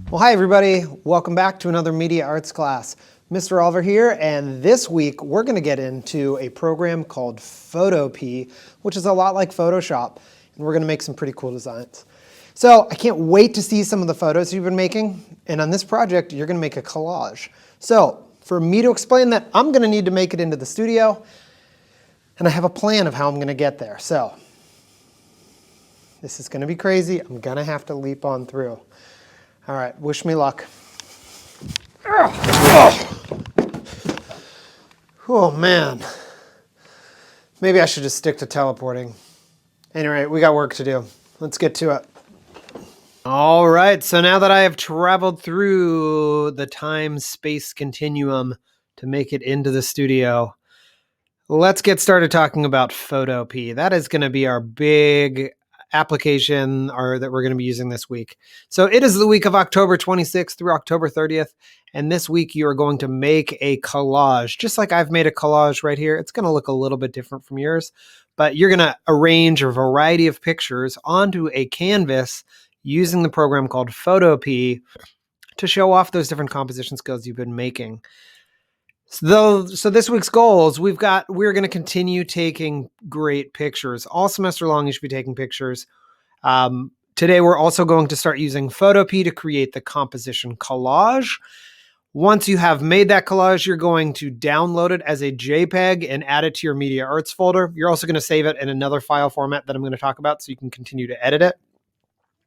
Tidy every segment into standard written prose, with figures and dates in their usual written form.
Well, hi everybody. Welcome back to another media arts class. Mr. Oliver here, and this week we're going to get into a program called Photopea, which is a lot like Photoshop, and we're going to make some pretty cool designs. So I can't wait to see some of the photos you've been making, and on this project you're going to make a collage. So for me to explain that, I'm going to need to make it into the studio, and I have a plan of how I'm going to get there. So this is going to be crazy. I'm going to have to leap on through. All right, wish me luck. Oh man, maybe I should just stick to teleporting. Anyway, we got work to do. Let's get to it. All right, so now that I have traveled through the time-space continuum to make it into the studio, let's get started talking about Photopea. That is going to be our big application that we're going to be using this week. So it is the week of October 26th through October 30th. And this week you are going to make a collage, just like I've made a collage right here. It's going to look a little bit different from yours, but you're going to arrange a variety of pictures onto a canvas using the program called Photopea to show off those different composition skills you've been making. So this week's goals, we're going to continue taking great pictures. All semester long, you should be taking pictures. Today, we're also going to start using Photopea to create the Composition Collage. Once you have made that collage, you're going to download it as a JPEG and add it to your Media Arts folder. You're also going to save it in another file format that I'm going to talk about so you can continue to edit it.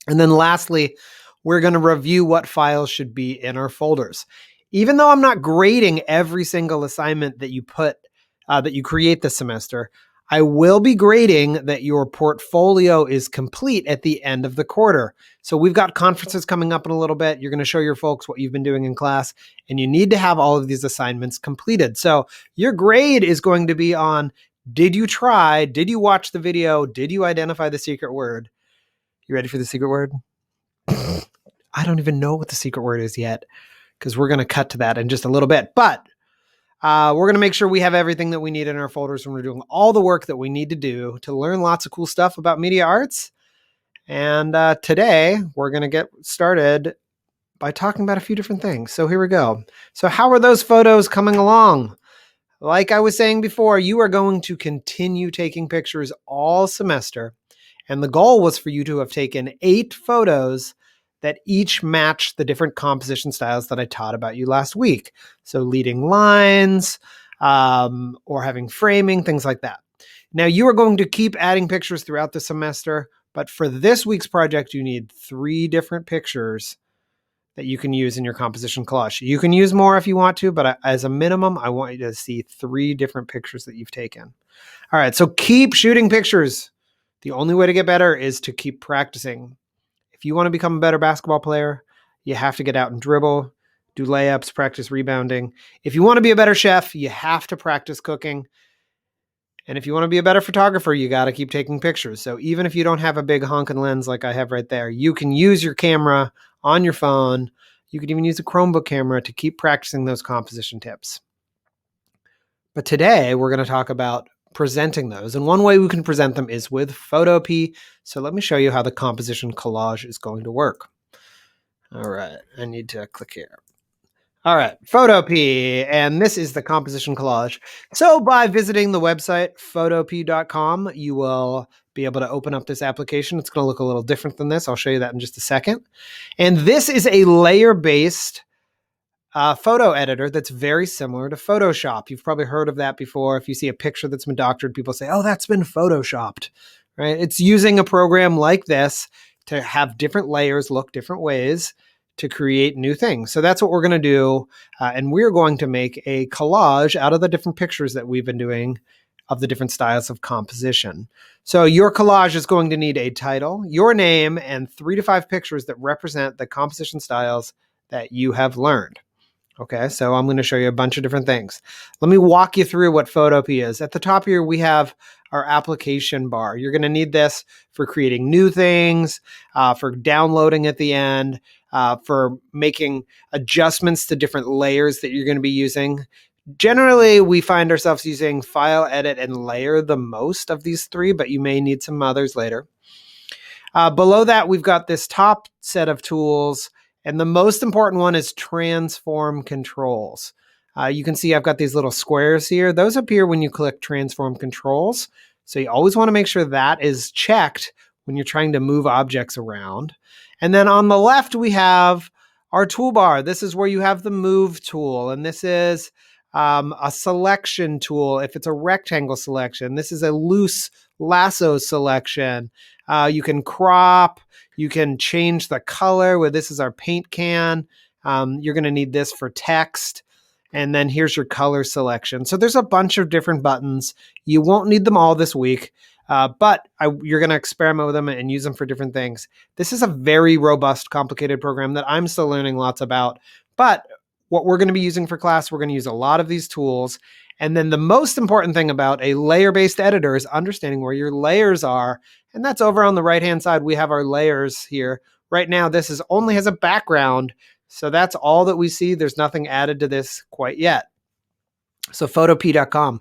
And then lastly, we're going to review what files should be in our folders. Even though I'm not grading every single assignment that you create this semester, I will be grading that your portfolio is complete at the end of the quarter. So we've got conferences coming up in a little bit. You're going to show your folks what you've been doing in class, and you need to have all of these assignments completed. So your grade is going to be on, did you try? Did you watch the video? Did you identify the secret word? You ready for the secret word? I don't even know what the secret word is yet, because we're going to cut to that in just a little bit. But we're going to make sure we have everything that we need in our folders when we're doing all the work that we need to do to learn lots of cool stuff about media arts. And today, we're going to get started by talking about a few different things. So here we go. So how are those photos coming along? Like I was saying before, you are going to continue taking pictures all semester. And the goal was for you to have taken 8 photos that each match the different composition styles that I taught about you last week. So leading lines, or having framing, things like that. Now you are going to keep adding pictures throughout the semester, but for this week's project, you need 3 different pictures that you can use in your composition collage. You can use more if you want to, but as a minimum, I want you to see 3 different pictures that you've taken. All right, so keep shooting pictures. The only way to get better is to keep practicing. If you want to become a better basketball player, you have to get out and dribble, do layups, practice rebounding. If you want to be a better chef, you have to practice cooking. And if you want to be a better photographer, you got to keep taking pictures. So even if you don't have a big honking lens like I have right there, you can use your camera on your phone. You could even use a Chromebook camera to keep practicing those composition tips. But today we're going to talk about presenting those. And one way we can present them is with Photopea. So let me show you how the composition collage is going to work. All right, I need to click here. All right, Photopea, and this is the composition collage. So by visiting the website, photopea.com, you will be able to open up this application. It's going to look a little different than this. I'll show you that in just a second. And this is a layer-based photo editor that's very similar to Photoshop. You've probably heard of that before. If you see a picture that's been doctored, people say, oh, that's been Photoshopped, right? It's using a program like this to have different layers look different ways to create new things. So that's what we're going to do. And we're going to make a collage out of the different pictures that we've been doing of the different styles of composition. So your collage is going to need a title, your name, and 3 to 5 pictures that represent the composition styles that you have learned. Okay, so I'm going to show you a bunch of different things. Let me walk you through what Photopea is. At the top here, we have our application bar. You're going to need this for creating new things, for downloading at the end, for making adjustments to different layers that you're going to be using. Generally, we find ourselves using File, Edit, and Layer the most of these 3, but you may need some others later. Below that, we've got this top set of tools, And the most important one is transform controls. You can see I've got these little squares here. Those appear when you click transform controls. So you always want to make sure that is checked when you're trying to move objects around. And then on the left, we have our toolbar. This is where you have the move tool. And this is a selection tool if it's a rectangle selection. This is a loose lasso selection. You can crop. You can change the color. Where this is our paint can. You're going to need this for text. And then here's your color selection. So there's a bunch of different buttons. You won't need them all this week, but you're going to experiment with them and use them for different things. This is a very robust, complicated program that I'm still learning lots about. But what we're going to be using for class, we're going to use a lot of these tools. And then the most important thing about a layer-based editor is understanding where your layers are. And that's over on the right-hand side. We have our layers here. Right now, this only has a background. So that's all that we see. There's nothing added to this quite yet. So Photopea.com,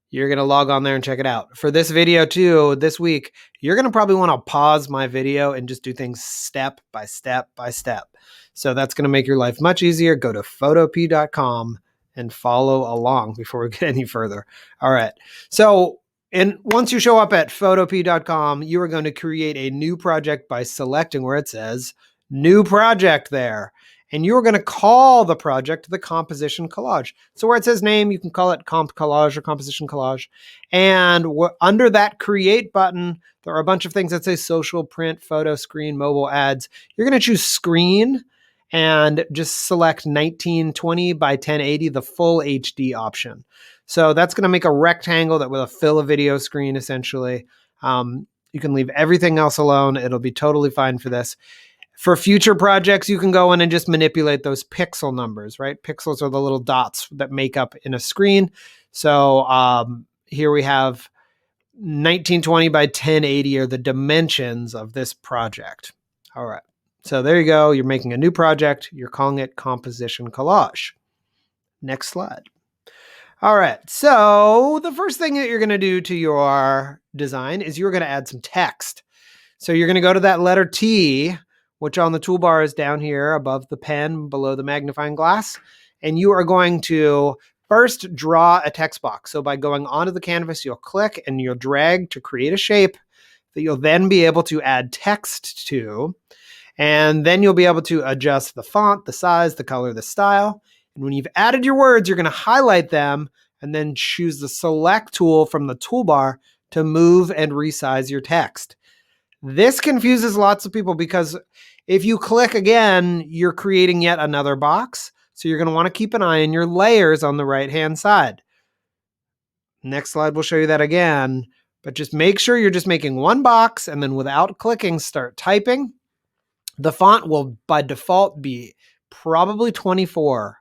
you're going to log on there and check it out. For this video too, this week, you're going to probably want to pause my video and just do things step by step by step. So that's going to make your life much easier. Go to Photopea.com and follow along before we get any further. All right. So once you show up at Photopea.com, you are going to create a new project by selecting where it says new project there. And you're going to call the project the Composition Collage. So where it says name, you can call it Comp Collage or Composition Collage. And under that Create button, there are a bunch of things that say social, print, photo, screen, mobile, ads. You're going to choose screen and just select 1920 by 1080, the full HD option. So that's going to make a rectangle that will fill a video screen, essentially. You can leave everything else alone. It'll be totally fine for this. For future projects, you can go in and just manipulate those pixel numbers, right? Pixels are the little dots that make up in a screen. So here we have 1920 by 1080 are the dimensions of this project. All right. So there you go. You're making a new project. You're calling it Composition Collage. Next slide. All right. So the first thing that you're going to do to your design is you're going to add some text. So you're going to go to that letter T, which on the toolbar is down here above the pen, below the magnifying glass. And you are going to first draw a text box. So by going onto the canvas, you'll click and you'll drag to create a shape that you'll then be able to add text to. And then you'll be able to adjust the font, the size, the color, the style. And when you've added your words, you're going to highlight them and then choose the select tool from the toolbar to move and resize your text. This confuses lots of people because if you click again, you're creating yet another box. So you're going to want to keep an eye on your layers on the right-hand side. Next slide will show you that again, but just make sure you're just making one box and then without clicking, start typing. The font will by default be probably 24.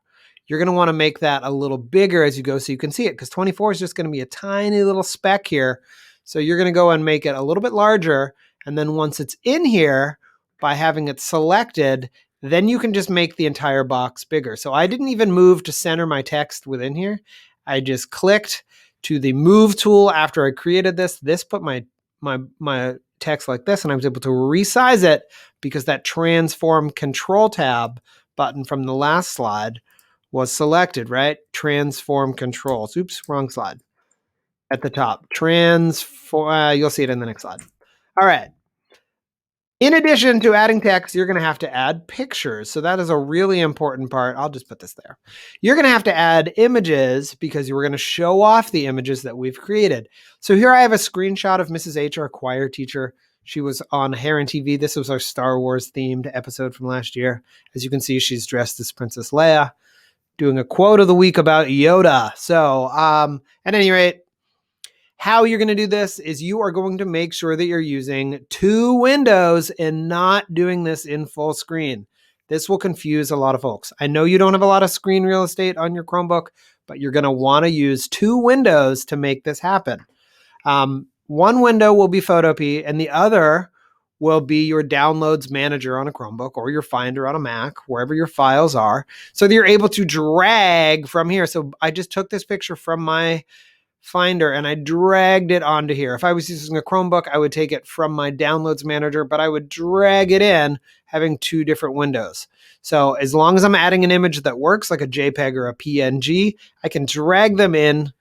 You're going to want to make that a little bigger as you go so you can see it because 24 is just going to be a tiny little speck here. So you're going to go and make it a little bit larger. And then once it's in here, by having it selected, then you can just make the entire box bigger. So I didn't even move to center my text within here. I just clicked to the move tool after I created this. This put my text like this, and I was able to resize it because that transform control tab button from the last slide was selected, right? Transform controls. Oops, wrong slide. At the top. You'll see it in the next slide. All right. In addition to adding text, you're going to have to add pictures. So that is a really important part. I'll just put this there. You're going to have to add images because we're going to show off the images that we've created. So here I have a screenshot of Mrs. H, our choir teacher. She was on Heron TV. This was our Star Wars themed episode from last year. As you can see, she's dressed as Princess Leia, doing a quote of the week about Yoda. So at any rate, how you're going to do this is you are going to make sure that you're using 2 windows and not doing this in full screen. This will confuse a lot of folks. I know you don't have a lot of screen real estate on your Chromebook, but you're going to want to use 2 windows to make this happen. One window will be Photopea and the other will be your downloads manager on a Chromebook or your Finder on a Mac, wherever your files are, so that you're able to drag from here. So I just took this picture from my Finder and I dragged it onto here. If I was using a Chromebook, I would take it from my downloads manager, but I would drag it in, having two different windows. So as long as I'm adding an image that works, like a JPEG or a PNG, I can drag them in.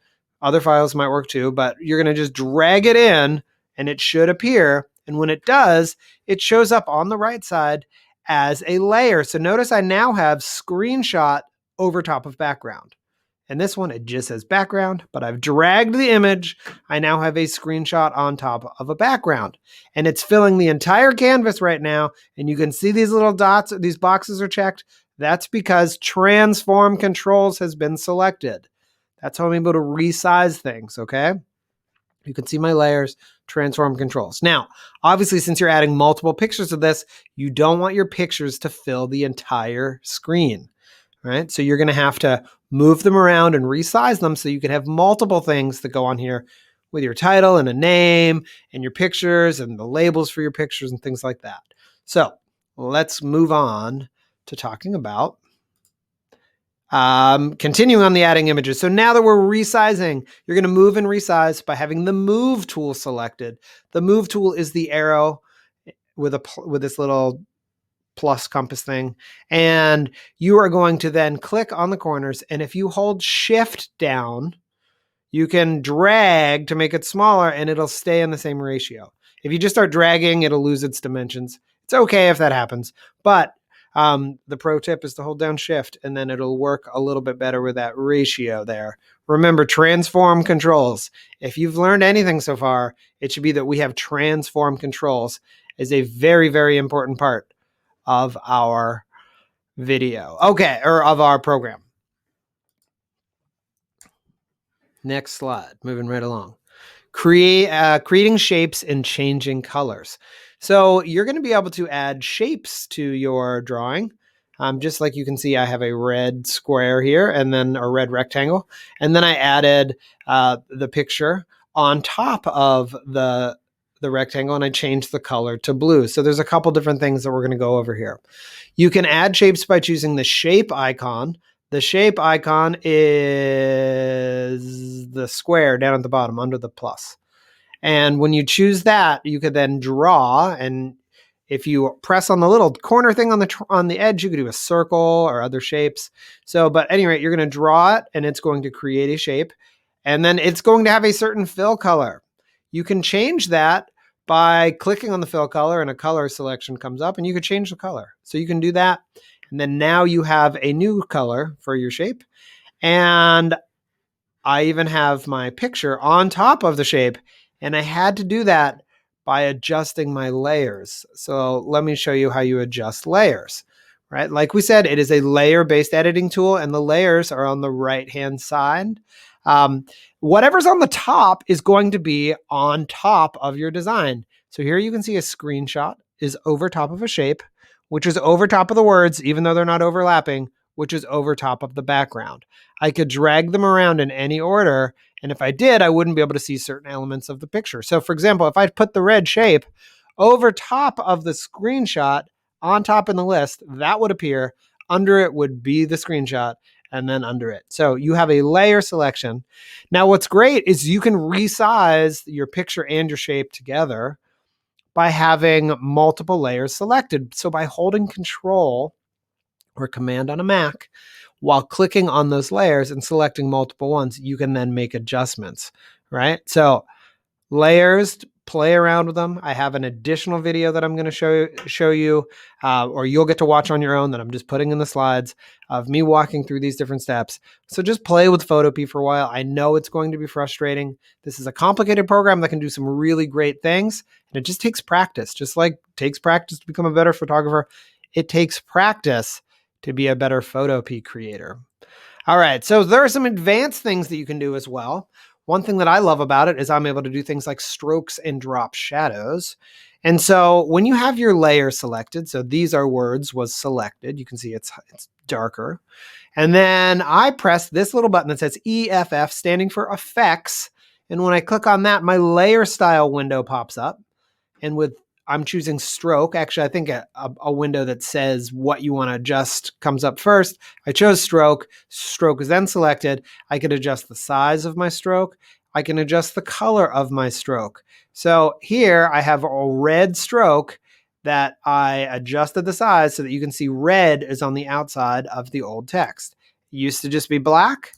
Other files might work too, but you're going to just drag it in and it should appear. And when it does, it shows up on the right side as a layer. So notice I now have screenshot over top of background. And this one, it just says background, but I've dragged the image. I now have a screenshot on top of a background. And it's filling the entire canvas right now. And you can see these little dots, these boxes are checked. That's because transform controls has been selected. That's how I'm able to resize things, okay? You can see my layers, transform controls. Now, obviously, since you're adding multiple pictures of this, you don't want your pictures to fill the entire screen, right? So you're going to have to move them around and resize them so you can have multiple things that go on here with your title and a name and your pictures and the labels for your pictures and things like that. So let's move on to talking about continuing on the adding images. So now that we're resizing, you're going to move and resize by having the move tool selected. The move tool is the arrow with this little plus compass thing. And you are going to then click on the corners. And if you hold shift down, you can drag to make it smaller and it'll stay in the same ratio. If you just start dragging, it'll lose its dimensions. It's okay if that happens, but the pro tip is to hold down shift and then it'll work a little bit better with that ratio there. Remember, transform controls. If you've learned anything so far, it should be that we have transform controls as a very, very important part of our video. Okay, or of our program. Next slide, moving right along. Creating shapes and changing colors. So you're going to be able to add shapes to your drawing. Just like you can see, I have a red square here and then a red rectangle. And then I added the picture on top of the rectangle and I changed the color to blue. So there's a couple different things that we're going to go over here. You can add shapes by choosing the shape icon. The shape icon is the square down at the bottom under the plus. And when you choose that, you could then draw. And if you press on the little corner thing on the edge, you could do a circle or other shapes. So, but at any rate, you're going to draw it and it's going to create a shape. And then it's going to have a certain fill color. You can change that by clicking on the fill color and a color selection comes up and you can change the color. So you can do that. And then now you have a new color for your shape. And I even have my picture on top of the shape. And I had to do that by adjusting my layers. So let me show you how you adjust layers, right? Like we said, it is a layer-based editing tool and the layers are on the right-hand side. Whatever's on the top is going to be on top of your design. So here you can see a screenshot is over top of a shape, which is over top of the words, even though they're not overlapping, which is over top of the background. I could drag them around in any order. And if I did, I wouldn't be able to see certain elements of the picture. So for example, if I put the red shape over top of the screenshot, on top in the list, that would appear. Under it would be the screenshot and then under it. So you have a layer selection. Now what's great is you can resize your picture and your shape together by having multiple layers selected. So by holding Control or Command on a Mac, while clicking on those layers and selecting multiple ones, you can then make adjustments, right? So layers, play around with them. I have an additional video that I'm going to show you, or you'll get to watch on your own that I'm just putting in the slides of me walking through these different steps. So just play with Photopea for a while. I know it's going to be frustrating. This is a complicated program that can do some really great things, and it just takes practice. Just like it takes practice to become a better photographer, it takes practice to be a better Photopea creator. All right, so there are some advanced things that you can do as well. One thing that I love about it is I'm able to do things like strokes and drop shadows. And so when you have your layer selected, so these are words was selected, you can see it's darker. And then I press this little button that says EFF, standing for effects. And when I click on that, my layer style window pops up. And I'm choosing stroke. Actually, I think a window that says what you want to adjust comes up first. I chose stroke. Stroke is then selected. I could adjust the size of my stroke. I can adjust the color of my stroke. So here I have a red stroke that I adjusted the size so that you can see red is on the outside of the old text. It used to just be black.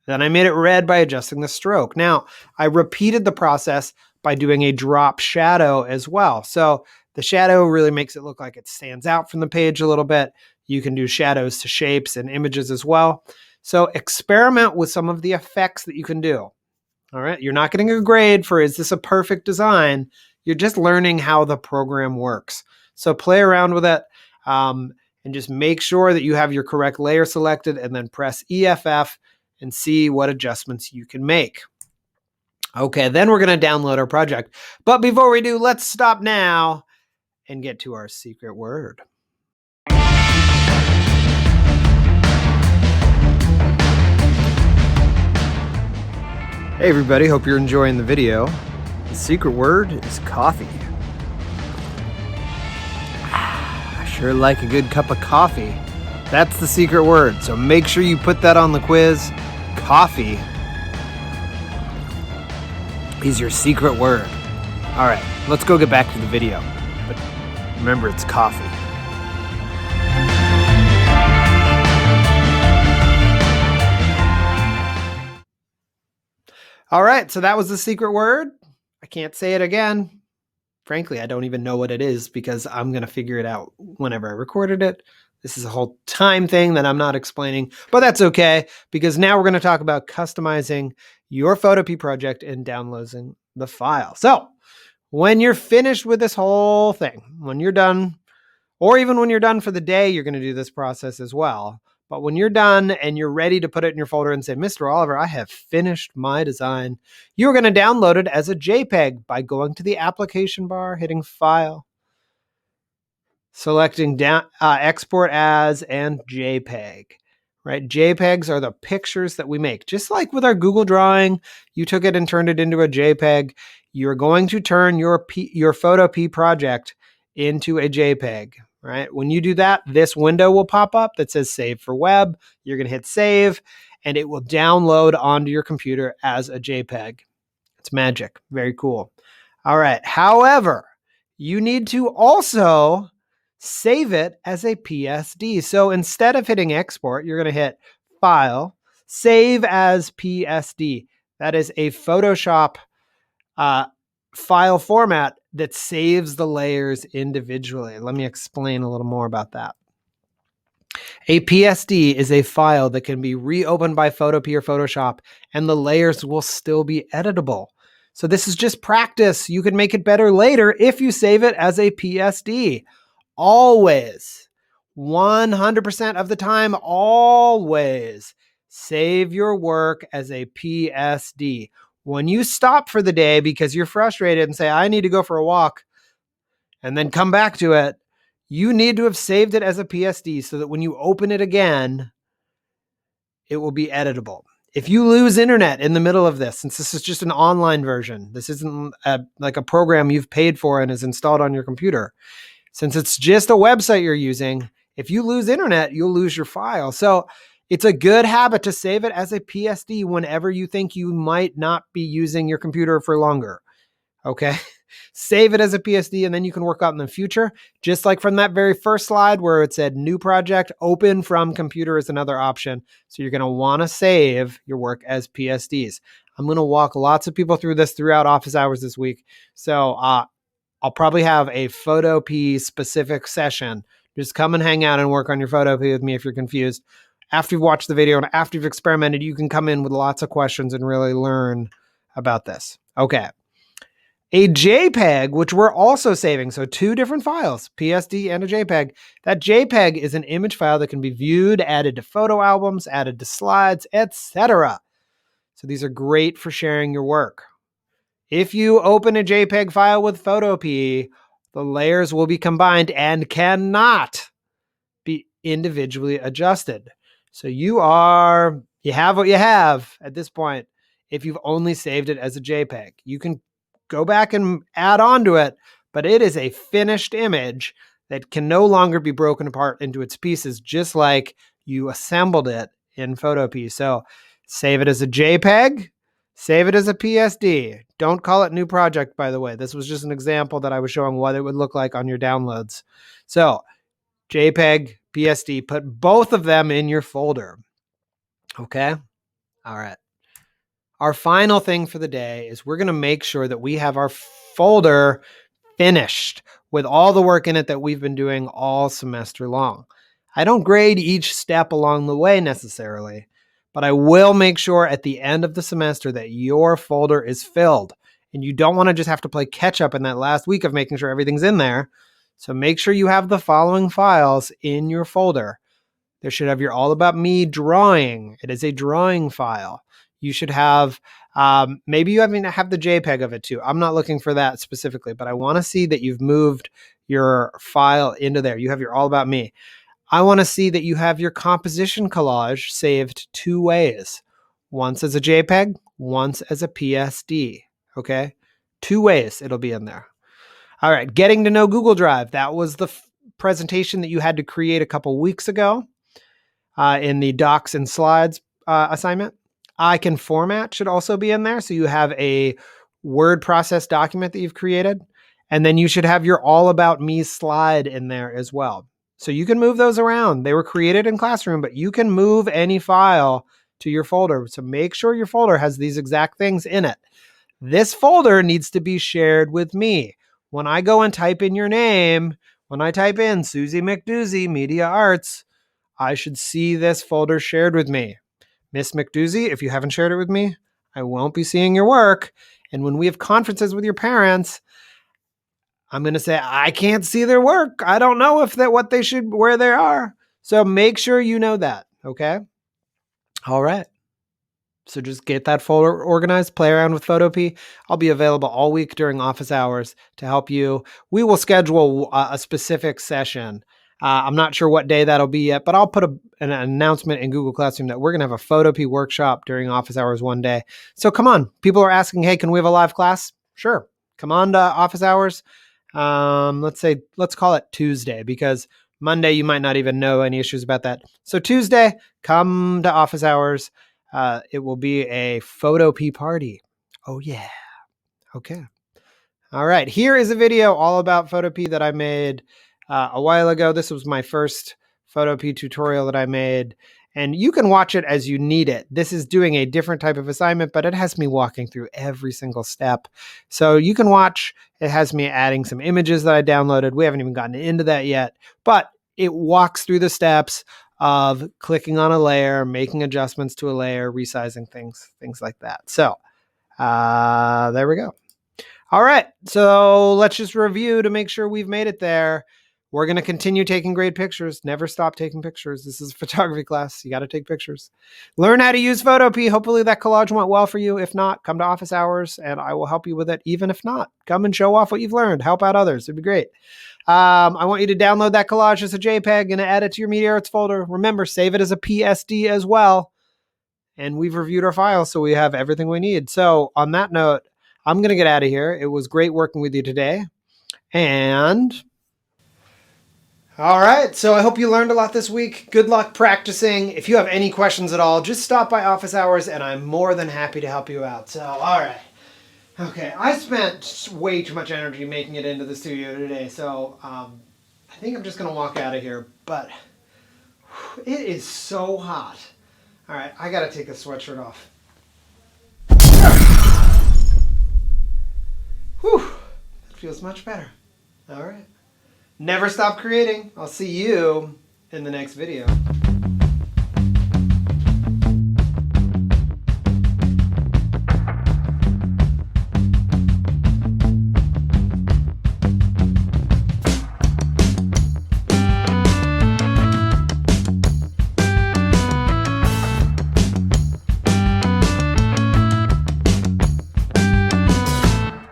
Then I made it red by adjusting the stroke. Now, I repeated the process by doing a drop shadow as well. So the shadow really makes it look like it stands out from the page a little bit. You can do shadows to shapes and images as well. So experiment with some of the effects that you can do. All right, you're not getting a grade for is this a perfect design? You're just learning how the program works. So play around with it and just make sure that you have your correct layer selected and then press EFF and see what adjustments you can make. Okay, then we're going to download our project. But before we do, let's stop now and get to our secret word. Hey everybody, hope you're enjoying the video. The secret word is coffee. I sure like a good cup of coffee. That's the secret word, so make sure you put that on the quiz. Coffee is your secret word. All right, let's go get back to the video. But remember, it's coffee. All right, so that was the secret word. I can't say it again. Frankly, I don't even know what it is because I'm going to figure it out whenever I recorded it. This is a whole time thing that I'm not explaining, but that's okay because now we're going to talk about customizing your Photopea project and downloading the file. So when you're finished with this whole thing, when you're done, or even when you're done for the day, you're going to do this process as well. But when you're done and you're ready to put it in your folder and say, Mr. Oliver, I have finished my design, you're going to download it as a JPEG by going to the application bar, hitting File, selecting Export As and JPEG. Right? JPEGs are the pictures that we make. Just like with our Google Drawing, you took it and turned it into a JPEG. You're going to turn your Photopea project into a JPEG. Right? When you do that, this window will pop up that says Save for Web. You're going to hit Save, and it will download onto your computer as a JPEG. It's magic. Very cool. All right. However, you need to also save it as a PSD. So instead of hitting Export, you're going to hit File, Save as PSD. That is a Photoshop file format that saves the layers individually. Let me explain a little more about that. A PSD is a file that can be reopened by Photopea or Photoshop, and the layers will still be editable. So this is just practice. You can make it better later if you save it as a PSD. Always, 100% of the time, always save your work as a PSD. When you stop for the day because you're frustrated and say, I need to go for a walk, and then come back to it, you need to have saved it as a PSD so that when you open it again, it will be editable. If you lose internet in the middle of this, since this is just an online version, this isn't like a program you've paid for and is installed on your computer. Since it's just a website you're using, if you lose internet, you'll lose your file. So it's a good habit to save it as a PSD whenever you think you might not be using your computer for longer. Okay? Save it as a PSD and then you can work out in the future. Just like from that very first slide where it said new project, open from computer is another option. So you're going to want to save your work as PSDs. I'm going to walk lots of people through this throughout office hours this week. So I'll probably have a Photopea specific session. Just come and hang out and work on your Photopea with me if you're confused. After you've watched the video and after you've experimented, you can come in with lots of questions and really learn about this. Okay. A JPEG, which we're also saving, so two different files, PSD and a JPEG. That JPEG is an image file that can be viewed, added to photo albums, added to slides, etc. So these are great for sharing your work. If you open a JPEG file with Photopea, the layers will be combined and cannot be individually adjusted. So you have what you have at this point if you've only saved it as a JPEG. You can go back and add on to it, but it is a finished image that can no longer be broken apart into its pieces, just like you assembled it in Photopea. So save it as a JPEG, Save it as a PSD. Don't call it new project, by the way. This was just an example that I was showing what it would look like on your downloads. So JPEG, PSD, put both of them in your folder. Okay? All right. Our final thing for the day is we're going to make sure that we have our folder finished with all the work in it that we've been doing all semester long. I don't grade each step along the way necessarily, but I will make sure at the end of the semester that your folder is filled. And you don't want to just have to play catch up in that last week of making sure everything's in there. So make sure you have the following files in your folder. There should have your All About Me drawing. It is a drawing file. You should have, maybe you even have the JPEG of it too. I'm not looking for that specifically, but I want to see that you've moved your file into there. You have your All About Me. I want to see that you have your Composition Collage saved 2 ways. Once as a JPEG, once as a PSD. Okay? 2 ways it'll be in there. All right, getting to know Google Drive. That was the presentation that you had to create a couple weeks ago in the Docs and Slides assignment. I Can Format should also be in there. So you have a word process document that you've created. And then you should have your All About Me slide in there as well. So you can move those around. They were created in Classroom, but you can move any file to your folder. So make sure your folder has these exact things in it. This folder needs to be shared with me. When I go and type in your name, when I type in Susie McDoozy, Media Arts, I should see this folder shared with me. Miss McDoozy, if you haven't shared it with me, I won't be seeing your work. And when we have conferences with your parents, I'm going to say, I can't see their work. I don't know if that what they should, where they are. So make sure you know that. Okay. All right. So just get that folder organized, play around with Photopea. I'll be available all week during office hours to help you. We will schedule a specific session. I'm not sure what day that'll be yet, but I'll put an announcement in Google Classroom that we're going to have a Photopea workshop during office hours one day. So come on. People are asking, hey, can we have a live class? Sure. Come on to office hours. Let's call it Tuesday, because Monday you might not even know any issues about that. So Tuesday, come to office hours. It will be a Photopea party. Oh yeah. Okay. All right. Here is a video all about Photopea that I made a while ago. This was my first Photopea tutorial that I made, and you can watch it as you need it. This is doing a different type of assignment, but it has me walking through every single step. So you can watch. It has me adding some images that I downloaded. We haven't even gotten into that yet, but it walks through the steps of clicking on a layer, making adjustments to a layer, resizing things like that. So there we go. All right, so let's just review to make sure we've made it there. We're going to continue taking great pictures. Never stop taking pictures. This is a photography class. You got to take pictures. Learn how to use Photopea. Hopefully that collage went well for you. If not, come to office hours and I will help you with it. Even if not, come and show off what you've learned. Help out others. It'd be great. I want you to download that collage as a JPEG and add it to your Media Arts folder. Remember, save it as a PSD as well. And we've reviewed our files, so we have everything we need. So on that note, I'm going to get out of here. It was great working with you today. And all right, so I hope you learned a lot this week. Good luck practicing. If you have any questions at all, just stop by office hours and I'm more than happy to help you out. So, all right. Okay, I spent way too much energy making it into the studio today, so I think I'm just going to walk out of here, but it is so hot. All right, I got to take this sweatshirt off. Whew, it feels much better. All right. Never stop creating. I'll see you in the next video.